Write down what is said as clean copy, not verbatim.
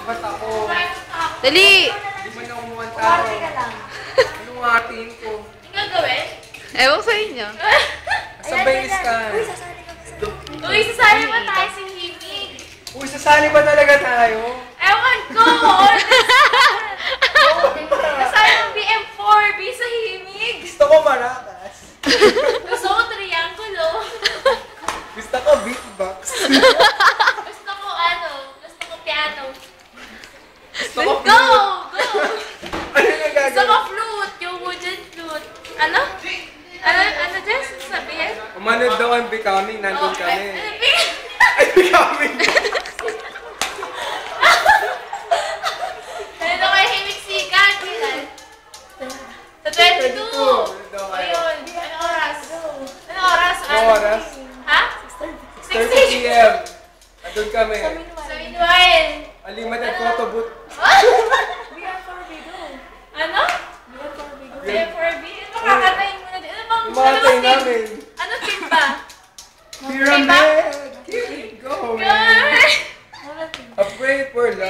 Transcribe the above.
Ba't ako? Dali! Hindi mo na kumuha tao. Anong ating ko? Yung gagawin? Ewan ko sa inyo. Sabay ka. Uy, sasali ba tayo si Himig? Uy, sasali ba talaga tayo? Ewan ko! Sasali mo BM4, B sa Himig. Gusto ko maracas. Gusto ko triangulo. Gusto ko beatbox. Gusto ko ano, gusto ko piano. Gusto ko Go! flute. Go! Ano yung Gusto gagawin? ko flute, yung wooden flute. Ano? Ano, Jess? Sabihin? Umanood daw ang Becoming, nandun kami. Ano, Ay, Becoming! ano kayo Himig sikat? Kailan? Sa 22. O yun. Ano oras? Ano oras? Ano oras? Ha? 30 p.m. Nandun kami. Sa Minuel. Unlimited photo booth. Ano? BM4B? Ano kakatayin mo na din? Ano bang, Yung mga ano tayo bang team? namin. Ano team ba? Pyramid! Here we go, man! Girl! A pray for love.